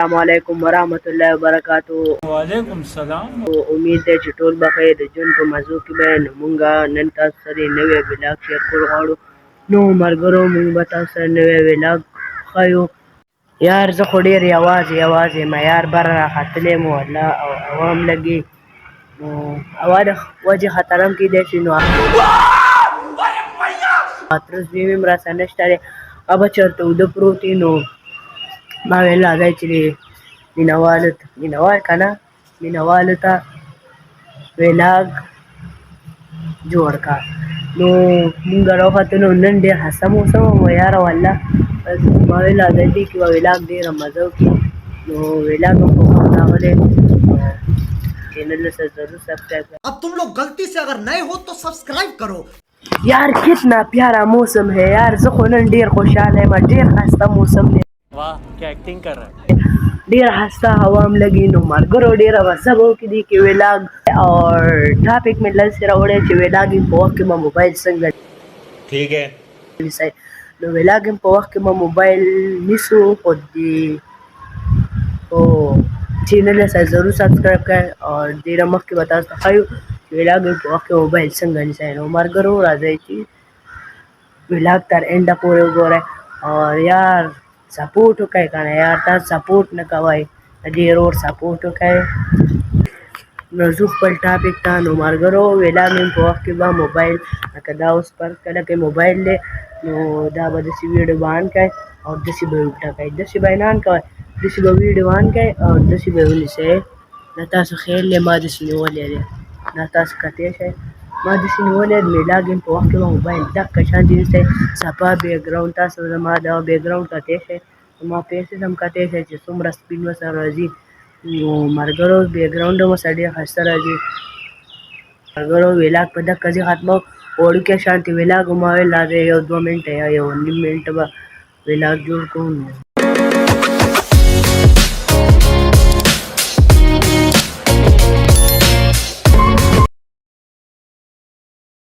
अस्सलामुअलैकुम वरहमतुल्लाहि वबरकातुहू। वालेकुम सलाम। उम्मीद है چې ټول بخیر د ژوند په موضوع کې به مونږه نن تاسو سره نوې ولاګ شیر کول غواړو. نو ملګرو مونږ به تاسو سره نوې ولاګ ښیو. یار زه خو ډېر یوازې یم یار بر راختلی یم والله او هوا هم لګي نو هوا د وجې خطر هم کیدی شي نو اترس بیم هم راسره نشته دی هغه به چېرته اوده پروت وي نو ما ویل راځئ چې مینوالو ته ولاګ جوړ کا نو مونږ راوختو نو نن ډېر خسته موسم و یاره والله ما ویل راځئ دې کې به ولاګ ډېره مزه وکړي نو ولاګ هم په وخت راغلی چینل से जरूर सब्सक्राइब करें। अब तुम लोग गलती से अगर नए हो तो सब्सक्राइब करो। यार कितना प्यारा मौसम है यार زه خو نن ډېر خوشحاله یم ډېر ښایسته موسم دی वाह क्या एक्टिंग कर रहा है। ډېر ښایسته هوا هم لګي نو ملګرو ډېره مزه به وکړي دې کې ولاګ اور ټاپک مې داسې راوړی چې ولاګ هم په وخت کې به موبایل څنګه ठीक है نیسئ نو ولاګ هم په وخت کې به موبایل نیسو خو چینل سره ضرور سبسکرایب کړئ اور ډېره مخکې به تاسو ته ښیو چې ولاګ هم په وخت کې موبایل څنګه نیسئ نو ملګرو راځئ چې ولاګ تر اینډه پورې وګورئ اور یار سپورټ وکړئ که نه یار تاسو سپورټ نه کوئ د دې ورور سپورټ وکړئ نو ځو خپل ټاپک ته نو ملګرو ولاګ هم په وخت کې به موبایل لکه دا اوس پر کله کې موبایل دی نو دا به داسې ویډیو به آن کړئ او داسې به یې اوږده کړئ داسې به یې نه آن کوئ داسې به ویډیو آن کړئ او داسې به یې ونیسئ دا تاسو خیال دی ما داسې نیولی دی دا تاسو کتی شئ ما داسې نیولی دی ولاګ هم په وخت کې به موبایل دقه شانتې نیسئ صفا بیکګراونډ تاسو زما دا بیکګراونډ کتی شئ زما فیسز هم کتی شئ چې څومره سپین ورسره راځي نو ملګرو بیکګراونډ هم ورسره ډېر ښایسته راځي ملګرو ولاګ په دقه ځای ختموم وړوکی شانتې ولاګ ما ویل راځئ 1-2 منټه یا 1.5 منټه به ولاګ جوړ کړو نو